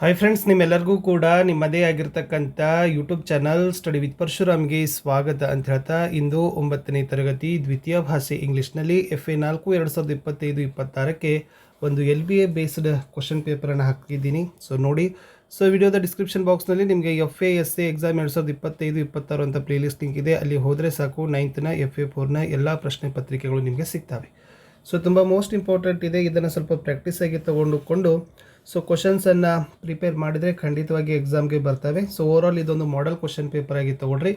Hi friends, ನಿಮ್ಮೆಲ್ಲರಿಗೂ ಕೂಡ ನಿಮ್ಮದೇ ಆಗಿರ್ತಕ್ಕಂಥ ಯೂಟ್ಯೂಬ್ ಚಾನಲ್ ಸ್ಟಡಿ ವಿತ್ ಪರಶುರಾಮ್ಗೆ ಸ್ವಾಗತ ಅಂತ ಹೇಳ್ತಾ, ಇಂದು 9ನೇ ತರಗತಿ ದ್ವಿತೀಯ ಭಾಷೆ ಇಂಗ್ಲೀಷ್ನಲ್ಲಿ FA 4 2025-26ಕ್ಕೆ ಒಂದು LBA ಬೇಸ್ಡ್ ಕ್ವಶನ್ ಪೇಪರನ್ನು ಹಾಕಿದ್ದೀನಿ. ಸೊ ನೋಡಿ, ಸೊ ವಿಡಿಯೋದ ಡಿಸ್ಕ್ರಿಪ್ಷನ್ ಬಾಕ್ಸ್ನಲ್ಲಿ ನಿಮಗೆ FA SA ಎಕ್ಸಾಮ್ 2025-26 ಅಂತ ಪ್ಲೇಲಿಸ್ಟ್ ಲಿಂಕ್ ಇದೆ. ಅಲ್ಲಿ ಹೋದರೆ ಸಾಕು 9th FA 4 ಎಲ್ಲ ಪ್ರಶ್ನೆ ಪತ್ರಿಕೆಗಳು ನಿಮಗೆ ಸಿಗ್ತವೆ. ಸೊ ತುಂಬ ಮೋಸ್ಟ್ ಇಂಪಾರ್ಟೆಂಟ್ ಇದೆ. ಇದನ್ನು ಸ್ವಲ್ಪ ಪ್ರಾಕ್ಟೀಸ್ ಆಗಿ ತಗೊಂಡುಕೊಂಡು ಸೊ ಕ್ವಶನ್ಸನ್ನು ಪ್ರಿಪೇರ್ ಮಾಡಿದರೆ ಖಂಡಿತವಾಗಿ ಎಕ್ಸಾಮ್ಗೆ ಬರ್ತವೆ. ಸೊ ಓವರಾಲ್ ಇದೊಂದು ಮಾಡೆಲ್ ಕ್ವಶನ್ ಪೇಪರ್ ಆಗಿ ತೊಗೊಳ್ರಿ.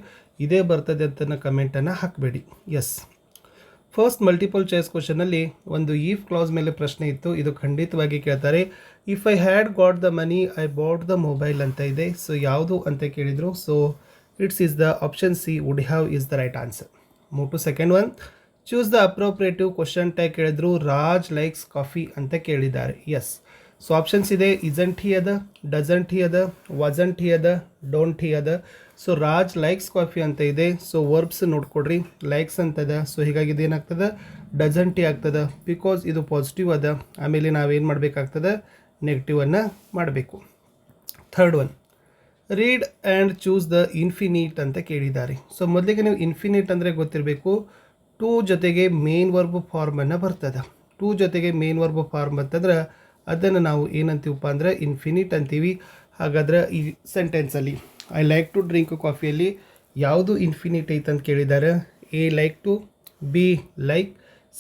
ಇದೇ ಬರ್ತದೆ ಅಂತ ಕಮೆಂಟನ್ನು ಹಾಕಬೇಡಿ. ಎಸ್, ಫಸ್ಟ್ ಮಲ್ಟಿಪಲ್ ಚಾಯ್ಸ್ ಕ್ವಶನಲ್ಲಿ ಒಂದು ಈಫ್ ಕ್ಲಾಸ್ ಮೇಲೆ ಪ್ರಶ್ನೆ ಇತ್ತು. ಇದು ಖಂಡಿತವಾಗಿ ಕೇಳ್ತಾರೆ. If I had got the money I bought the mobile ಅಂತ ಇದೆ. ಸೊ ಯಾವುದು ಅಂತ ಕೇಳಿದರು. So it's is the option C would have is the right answer. Move to second one. Choose the appropriative question tag ಕೇಳಿದ್ರು. Raj likes coffee ಅಂತ ಕೇಳಿದ್ದಾರೆ. S, so options ಇದೆ. Isn't ಹಿ ಅದ, ಡಸಂಟ್ ಹಿ ಅದ, ವಾಸಂಟ್ ಹಿ ಅದ, ಡೋಂಟ್ ಹಿ ಅದ. ಸೊ ರಾಜ್ ಲೈಕ್ಸ್ ಕಾಫಿ ಅಂತ ಇದೆ. ಸೊ ವರ್ಬ್ಸ್ ನೋಡ್ಕೊಡ್ರಿ. ಲೈಕ್ಸ್ ಅಂತದ. ಸೊ ಹೀಗಾಗಿ ಇದೇನಾಗ್ತದೆ, ಡಸಂಟ್ ಹಿ ಆಗ್ತದೆ. ಬಿಕಾಸ್ ಇದು ಪಾಸಿಟಿವ್ ಅದ. ಆಮೇಲೆ ನಾವೇನು ಮಾಡಬೇಕಾಗ್ತದೆ, ನೆಗೆಟಿವನ್ನು ಮಾಡಬೇಕು. Third one, read and choose the infinite ಅಂತ ಕೇಳಿದ್ದಾರೆ. ಸೊ ಮೊದಲಿಗೆ ನೀವು ಇನ್ಫಿನಿಟ್ ಅಂದರೆ ಗೊತ್ತಿರಬೇಕು. ಟು ಜೊತೆಗೆ ಮೇನ್ ವರ್ಬ್ ಫಾರ್ಮನ್ನು ಬರ್ತದೆ. ಟು ಜೊತೆಗೆ ಮೇನ್ ವರ್ಬ್ ಫಾರ್ಮ್ ಅಂತಂದ್ರೆ ಅದನ್ನು ನಾವು ಏನಂತೀವಪ್ಪ ಅಂದರೆ ಇನ್ಫಿನಿಟ್ ಅಂತೀವಿ. ಹಾಗಾದ್ರೆ ಈ ಸೆಂಟೆನ್ಸಲ್ಲಿ ಐ ಲೈಕ್ ಟು ಡ್ರಿಂಕ್ ಕಾಫಿಯಲ್ಲಿ ಯಾವುದು ಇನ್ಫಿನಿಟ್ ಐತೆ ಅಂತ ಕೇಳಿದ್ದಾರೆ. A like to, B like,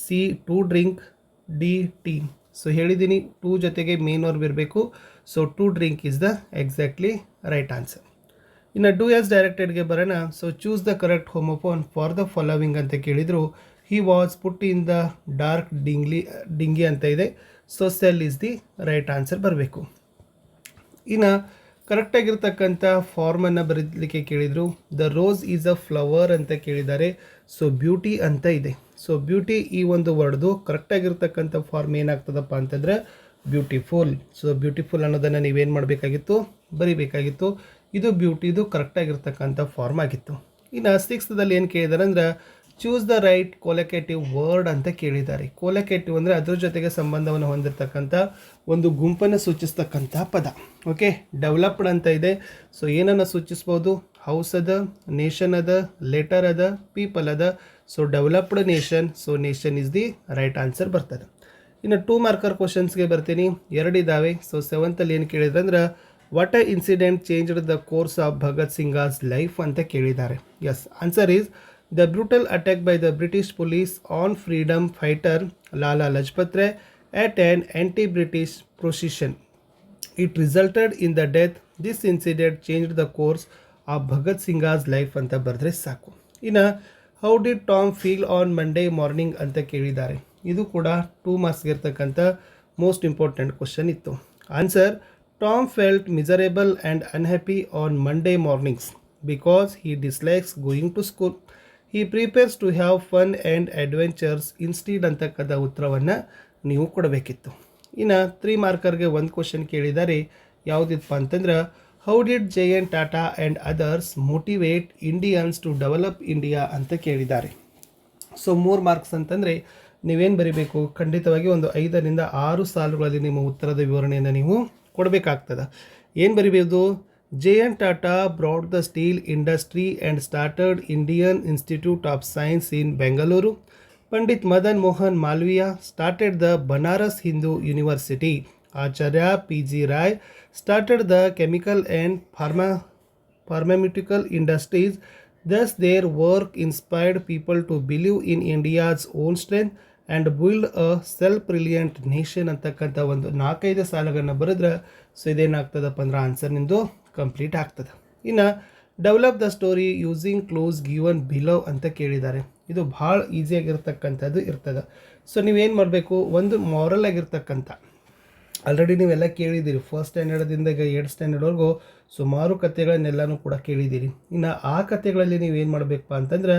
C to drink, D tea. So ಹೇಳಿದ್ದೀನಿ, ಟು ಜೊತೆಗೆ ಮೇನ್ ವರ್ಬ್ ಇರಬೇಕು. So to drink is the exactly right answer. ಇನ್ನು ಡೂ ಆಸ್ ಡೈರೆಕ್ಟೆಡ್ಗೆ ಬರೋಣ. So choose the correct homophone for the following ಅಂತ ಕೇಳಿದರು. He was put in the dark dinghy ಅಂತ ಇದೆ. So cell is the right answer ಬರಬೇಕು. ಇನ್ನು ಕರೆಕ್ಟಾಗಿರ್ತಕ್ಕಂಥ ಫಾರ್ಮನ್ನು ಬರೀಲಿಕ್ಕೆ ಕೇಳಿದರು. The rose is a flower ಅಂತ ಕೇಳಿದ್ದಾರೆ. ಸೊ ಬ್ಯೂಟಿ ಅಂತ ಇದೆ. ಸೊ ಬ್ಯೂಟಿ ಈ ಒಂದು ವರ್ಡ್ದು ಕರೆಕ್ಟಾಗಿರ್ತಕ್ಕಂಥ ಫಾರ್ಮ್ ಏನಾಗ್ತದಪ್ಪ ಅಂತಂದರೆ ಬ್ಯೂಟಿಫುಲ್. ಸೊ ಬ್ಯೂಟಿಫುಲ್ ಅನ್ನೋದನ್ನು ನೀವೇನು ಮಾಡಬೇಕಾಗಿತ್ತು, ಬರೀಬೇಕಾಗಿತ್ತು. ಇದು ಬ್ಯೂಟಿದು ಕರೆಕ್ಟಾಗಿರ್ತಕ್ಕಂಥ ಫಾರ್ಮ್ ಆಗಿತ್ತು. ಇನ್ನು ಸಿಕ್ಸ್ತ್ದಲ್ಲಿ ಏನು ಕೇಳಿದ್ದಾರೆ ಅಂದರೆ ಚೂಸ್ ದ ರೈಟ್ ಕೊಲಕೇಟಿವ್ ವರ್ಡ್ ಅಂತ ಕೇಳಿದ್ದಾರೆ. ಕೊಲಕೇಟಿವ್ ಅಂದರೆ ಅದ್ರ ಜೊತೆಗೆ ಸಂಬಂಧವನ್ನು ಹೊಂದಿರತಕ್ಕಂಥ ಒಂದು ಗುಂಪನ್ನು ಸೂಚಿಸ್ತಕ್ಕಂಥ ಪದ. ಓಕೆ, ಡೆವಲಪ್ಡ್ ಅಂತ ಇದೆ. ಸೊ ಏನನ್ನು ಸೂಚಿಸ್ಬೋದು, ಹೌಸ್ ಅದ, ನೇಷನ್ ಅದ, ಲೆಟರ್ ಅದ, ಪೀಪಲ್ ಅದ. So developed nation. So nation is the right answer ಬರ್ತದೆ. ಇನ್ನು 2 ಮಾರ್ಕರ್ ಕ್ವಶನ್ಸ್ಗೆ ಬರ್ತೀನಿ. ಎರಡಿದ್ದಾವೆ. ಸೊ ಸೆವೆಂತಲ್ಲಿ ಏನು ಕೇಳಿದ್ರೆ ಅಂದ್ರೆ what a incident changed the course of Bhagat Singh's life ಅಂತ ಕೇಳಿದ್ದಾರೆ. Yes, answer is the brutal attack by the British police on freedom fighter Lala Lajpat Rai at an anti-British procession. It resulted in the death. This incident changed the course of Bhagat Singh's life ಅಂತ ಬರೆದ್ರೆ ಸಾಕು. ಇನ್ನು how did Tom feel on Monday morning ಅಂತ ಕೇಳಿದ್ದಾರೆ. ಇದು ಕೂಡ 2 ಮಾರ್ಕ್ಸ್ಗೆ ಇರ್ತಕ್ಕಂಥ ಮೋಸ್ಟ್ ಇಂಪಾರ್ಟೆಂಟ್ ಕ್ವಶನ್ ಇತ್ತು. Answer, Tom felt miserable and unhappy on Monday mornings because he dislikes going to school. He prepares to have fun and adventures instead ಅಂತಕ್ಕಂಥ ಉತ್ತರವನ್ನು ನೀವು ಕೊಡಬೇಕಿತ್ತು. ಇನ್ನು 3 ಮಾರ್ಕರ್ಗೆ ಒಂದು ಕ್ವಶನ್ ಕೇಳಿದ್ದಾರೆ. ಯಾವುದಿಪ್ಪ ಅಂತಂದ್ರೆ how did JN Tata and others motivate Indians to develop India ಅಂತ ಕೇಳಿದ್ದಾರೆ. ಸೊ 3 ಮಾರ್ಕ್ಸ್ ಅಂತಂದರೆ ನೀವೇನು ಬರೀಬೇಕು, ಖಂಡಿತವಾಗಿ ಒಂದು 5ರಿಂದ 6 ಸಾಲುಗಳಲ್ಲಿ ನಿಮ್ಮ ಉತ್ತರದ ವಿವರಣೆಯನ್ನು ನೀವು ಕೊಡಬೇಕಾಗ್ತದೆ. ಏನು ಬರೀಬೋದು, JN Tata brought the steel industry and started Indian institute of science in Bengaluru. Pandit Madan Mohan Malviya started the Banaras Hindu University. Acharya P.G. Rai started the chemical and pharmaceutical industries. Thus, their work inspired people to believe in India's own strength and build a self-reliant nation ಅಂತಕ್ಕಂಥ ಒಂದು 4-5 ಸಾಲುಗಳನ್ನು ಬರೆದ್ರೆ so ಇದೇನಾಗ್ತದಪ್ಪ ಅಂದ್ರೆ answer ನಿಮ್ಮದು complete ಆಗ್ತದೆ. ಇನ್ನು develop the story using clues given below ಅಂತ ಕೇಳಿದ್ದಾರೆ. ಇದು ಭಾಳ ಈಸಿಯಾಗಿರ್ತಕ್ಕಂಥದ್ದು ಇರ್ತದೆ. ಸೊ ನೀವೇನು ಮಾಡಬೇಕು, ಒಂದು ಮಾರಲ್ ಆಗಿರ್ತಕ್ಕಂಥ ಆಲ್ರೆಡಿ ನೀವೆಲ್ಲ ಕೇಳಿದ್ದೀರಿ. ಫಸ್ಟ್ ಸ್ಟ್ಯಾಂಡರ್ಡ್ದಿಂದ ಈಗ 8th ಸ್ಟ್ಯಾಂಡರ್ಡ್ವರೆಗೂ ಸುಮಾರು ಕಥೆಗಳನ್ನೆಲ್ಲನೂ ಕೂಡ ಕೇಳಿದ್ದೀರಿ. ಇನ್ನು ಆ ಕಥೆಗಳಲ್ಲಿ ನೀವೇನು ಮಾಡಬೇಕಪ್ಪ ಅಂತಂದ್ರೆ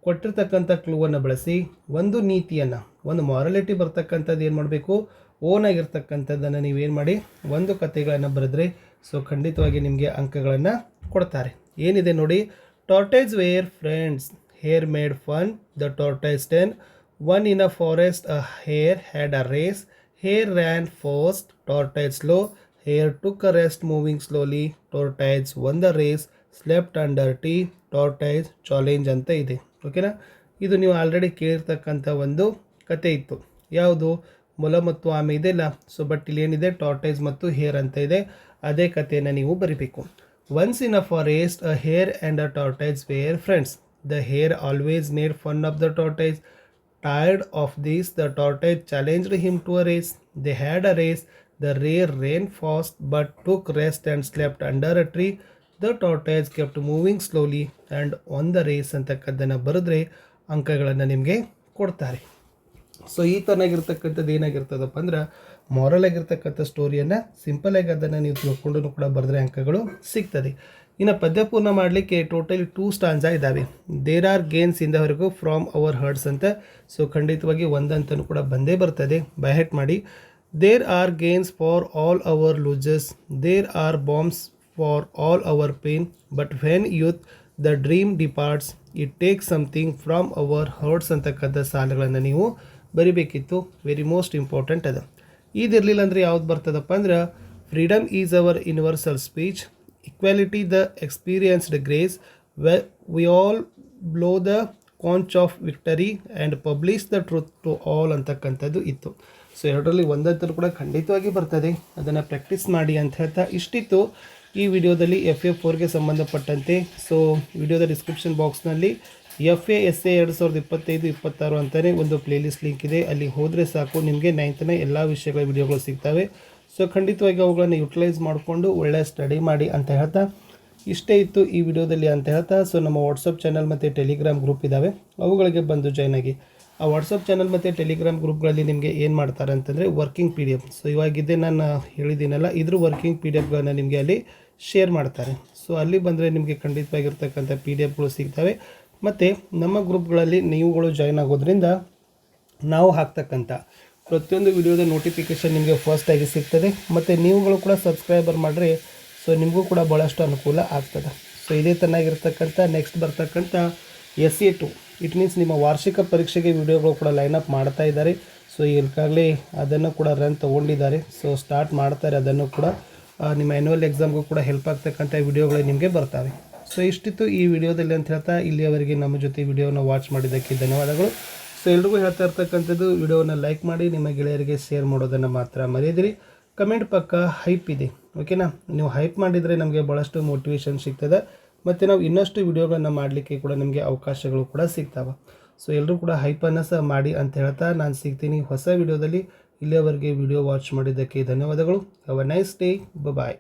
ಕೊಟ್ಟಿರ್ತಕ್ಕಂಥ ಕ್ಲೂವನ್ನು ಬಳಸಿ ಒಂದು ನೀತಿಯನ್ನು, ಒಂದು ಮಾರಲಿಟಿ ಬರ್ತಕ್ಕಂಥದ್ದು ಏನು ಮಾಡಬೇಕು, ಓನ್ ಆಗಿರ್ತಕ್ಕಂಥದ್ದನ್ನು ನೀವೇನು ಮಾಡಿ ಒಂದು ಕಥೆಗಳನ್ನು ಬರೆದ್ರೆ ಸೊ ಖಂಡಿತವಾಗಿ ನಿಮಗೆ ಅಂಕಗಳನ್ನು ಕೊಡ್ತಾರೆ. ಏನಿದೆ ನೋಡಿ, tortoise were friends, hare made fun, the tortoise 10, one in a forest a hare had a race, hare ran fast, tortoise slow, hare took a rest moving slowly, tortoise won the race, slept under tree, tortoise challenge ಅಂತ ಇದೆ. ಓಕೆನಾ, ಇದು ನೀವು already ಕೇಳಿರ್ತಕ್ಕಂಥ ಒಂದು ಕತೆ ಇತ್ತು. ಯಾವುದು? ಮೊಲ ಮತ್ತು ಆಮೆ ಇದೆಲ್ಲ. ಸೊ ಬಟ್ ಇಲ್ಲಿ ಏನಿದೆ, ಟಾರ್ಟೈಸ್ ಮತ್ತು ಹೇರ್ ಅಂತ ಇದೆ. ಅದೇ ಕಥೆಯನ್ನು ನೀವು ಬರಿಬೇಕು. Once in a forest a hare and a tortoise were friends. The hare always made fun of the tortoise. Tired of this, the tortoise challenged him to a race. They had a race. The hare ran fast but took rest and slept under a tree. The tortoise kept moving slowly and won the race ಅಂತಕ್ಕದ್ದನ್ನು ಬರೆದ್ರೆ ಅಂಕಗಳನ್ನು ನಿಮಗೆ ಕೊಡ್ತಾರೆ. So ಈ ಥರನಾಗಿರ್ತಕ್ಕಂಥದ್ದು ಏನಾಗಿರ್ತದಪ್ಪ ಅಂದ್ರೆ moral ಆಗಿರ್ತಕ್ಕಂಥ ಸ್ಟೋರಿಯನ್ನು ಸಿಂಪಲಾಗಿ ಅದನ್ನು ನೀವು ತಿಳ್ಕೊಂಡು ಕೂಡ ಬರೆದ್ರೆ ಅಂಕಗಳು ಸಿಗ್ತದೆ. ಇನ್ನು ಪದ್ಯಪೂರ್ಣ ಮಾಡಲಿಕ್ಕೆ ಟೋಟಲಿ 2 ಸ್ಟಾನ್ಸಾ ಇದ್ದಾವೆ. There are gains ಇಂದವರೆಗೂ from hour hertz ಅಂತ. ಸೊ ಖಂಡಿತವಾಗಿ ಒಂದಂತನೂ ಕೂಡ ಬಂದೇ ಬರ್ತದೆ, ಬೈಹೆಟ್ ಮಾಡಿ. There are gains for all our loses, there are bombs for all our pain, but when youth the dream ಡಿಪಾರ್ಟ್ಸ್ it take something from hour hertz ಅಂತಕ್ಕಂಥ ಸಾಲುಗಳನ್ನು ನೀವು ಬರಿಬೇಕಿತ್ತು. Very most important ಅದು. ಇದಿರಲಿಲ್ಲ ಅಂದರೆ ಯಾವ್ದು ಬರ್ತದಪ್ಪ ಅಂದ್ರೆ, freedom is our universal speech, equality the experienced grace, we all blow the conch of victory and publish the truth to all ಅಂತಕ್ಕಂಥದ್ದು ಇತ್ತು. So ಎರಡರಲ್ಲಿ ಒಂದಂತರೂ ಕೂಡ ಖಂಡಿತವಾಗಿ ಬರ್ತದೆ, ಅದನ್ನು ಪ್ರಾಕ್ಟೀಸ್ ಮಾಡಿ ಅಂತ ಹೇಳ್ತಾ ಇಷ್ಟಿತ್ತು ಈ ವಿಡಿಯೋದಲ್ಲಿ FA4ಗೆ ಸಂಬಂಧಪಟ್ಟಂತೆ. ಸೊ ವಿಡಿಯೋದ ಡಿಸ್ಕ್ರಿಪ್ಷನ್ ಬಾಕ್ಸ್ನಲ್ಲಿ FA SA 2025-26 ಅಂತಲೇ ಒಂದು ಪ್ಲೇಲಿಸ್ಟ್ ಲಿಂಕ್ ಇದೆ. ಅಲ್ಲಿ ಹೋದರೆ ಸಾಕು, ನಿಮಗೆ 9ನೇ ಎಲ್ಲ ವಿಷಯಗಳ ವಿಡಿಯೋಗಳು ಸಿಗ್ತವೆ. ಸೊ ಖಂಡಿತವಾಗಿ ಅವುಗಳನ್ನು ಯುಟಿಲೈಸ್ ಮಾಡಿಕೊಂಡು ಒಳ್ಳೆ ಸ್ಟಡಿ ಮಾಡಿ ಅಂತ ಹೇಳ್ತಾ ಇಷ್ಟೇ ಇತ್ತು ಈ ವಿಡಿಯೋದಲ್ಲಿ ಅಂತ ಹೇಳ್ತಾ. ಸೊ ನಮ್ಮ ವಾಟ್ಸಪ್ ಚಾನಲ್ ಮತ್ತು ಟೆಲಿಗ್ರಾಮ್ ಗ್ರೂಪ್ ಇದ್ದಾವೆ, ಅವುಗಳಿಗೆ ಬಂದು ಜಾಯ್ನ್ ಆಗಿ. ಆ ವಾಟ್ಸಪ್ ಚಾನಲ್ ಮತ್ತು ಟೆಲಿಗ್ರಾಮ್ ಗ್ರೂಪ್ಗಳಲ್ಲಿ ನಿಮಗೆ ಏನು ಮಾಡ್ತಾರೆ ಅಂತಂದರೆ ವರ್ಕಿಂಗ್ PDF. ಸೊ ಇವಾಗಿದ್ದೇ ನಾನು ಹೇಳಿದ್ದೀನಲ್ಲ, ಇದ್ರ ವರ್ಕಿಂಗ್ PDFಗಳನ್ನು ನಿಮಗೆ ಅಲ್ಲಿ ಶೇರ್ ಮಾಡ್ತಾರೆ. ಸೊ ಅಲ್ಲಿ ಬಂದರೆ ನಿಮಗೆ ಖಂಡಿತವಾಗಿರ್ತಕ್ಕಂಥ PDFಗಳು ಸಿಗ್ತವೆ. ಮತ್ತು ನಮ್ಮ ಗ್ರೂಪ್ಗಳಲ್ಲಿ ನೀವುಗಳು ಜಾಯ್ನ್ ಆಗೋದ್ರಿಂದ ನಾವು ಹಾಕ್ತಕ್ಕಂಥ ಪ್ರತಿಯೊಂದು ವಿಡಿಯೋದ ನೋಟಿಫಿಕೇಷನ್ ನಿಮಗೆ ಫಸ್ಟಾಗಿ ಸಿಗ್ತದೆ. ಮತ್ತು ನೀವುಗಳು ಕೂಡ ಸಬ್ಸ್ಕ್ರೈಬರ್ ಮಾಡಿದ್ರೆ ಸೊ ನಿಮಗೂ ಕೂಡ ಭಾಳಷ್ಟು ಅನುಕೂಲ ಆಗ್ತದೆ. ಸೊ ಇದೇ ಚೆನ್ನಾಗಿರ್ತಕ್ಕಂಥ ನೆಕ್ಸ್ಟ್ ಬರ್ತಕ್ಕಂಥ SA2, ಇಟ್ ಮೀನ್ಸ್ ನಿಮ್ಮ ವಾರ್ಷಿಕ ಪರೀಕ್ಷೆಗೆ ವಿಡಿಯೋಗಳು ಕೂಡ ಲೈನಪ್ ಮಾಡ್ತಾ ಇದ್ದಾರೆ. ಸೊ ಈಗಾಗಲೇ ಅದನ್ನು ಕೂಡ ರನ್ ತೊಗೊಂಡಿದ್ದಾರೆ. ಸೊ ಸ್ಟಾರ್ಟ್ ಮಾಡ್ತಾರೆ, ಅದನ್ನು ಕೂಡ ನಿಮ್ಮ ಆ್ಯನ್ಯುವಲ್ ಎಕ್ಸಾಮ್ಗೂ ಕೂಡ ಹೆಲ್ಪ್ ಆಗ್ತಕ್ಕಂಥ ವಿಡಿಯೋಗಳು ನಿಮಗೆ ಬರ್ತವೆ. ಸೊ ಇಷ್ಟಿತ್ತು ಈ ವಿಡಿಯೋದಲ್ಲಿ ಅಂತ ಹೇಳ್ತಾ, ಇಲ್ಲಿಯವರೆಗೆ ನಮ್ಮ ಜೊತೆ ವಿಡಿಯೋನ ವಾಚ್ ಮಾಡಿದ್ದಕ್ಕೆ ಧನ್ಯವಾದಗಳು. ಸೊ ಎಲ್ರಿಗೂ ಹೇಳ್ತಾ ಇರ್ತಕ್ಕಂಥದ್ದು, ವಿಡಿಯೋನ ಲೈಕ್ ಮಾಡಿ, ನಿಮ್ಮ ಗೆಳೆಯರಿಗೆ ಶೇರ್ ಮಾಡೋದನ್ನು ಮಾತ್ರ ಮರೆಯದಿರಿ. ಕಮೆಂಟ್ ಪಕ್ಕ ಹೈಪ್ ಇದೆ, ಓಕೆನಾ? ನೀವು ಹೈಪ್ ಮಾಡಿದರೆ ನಮಗೆ ಭಾಳಷ್ಟು ಮೋಟಿವೇಶನ್ ಸಿಗ್ತದೆ, ಮತ್ತು ನಾವು ಇನ್ನಷ್ಟು ವಿಡಿಯೋಗಳನ್ನು ಮಾಡಲಿಕ್ಕೆ ಕೂಡ ನಮಗೆ ಅವಕಾಶಗಳು ಕೂಡ ಸಿಗ್ತವೆ. ಸೊ ಎಲ್ಲರೂ ಕೂಡ ಹೈಪನ್ನು ಸಹ ಮಾಡಿ ಅಂತ ಹೇಳ್ತಾ ನಾನು ಸಿಗ್ತೀನಿ ಹೊಸ ವಿಡಿಯೋದಲ್ಲಿ. ಇಲ್ಲಿಯವರೆಗೆ ವಿಡಿಯೋ ವಾಚ್ ಮಾಡಿದ್ದಕ್ಕೆ ಧನ್ಯವಾದಗಳು. Have a nice day. Bye.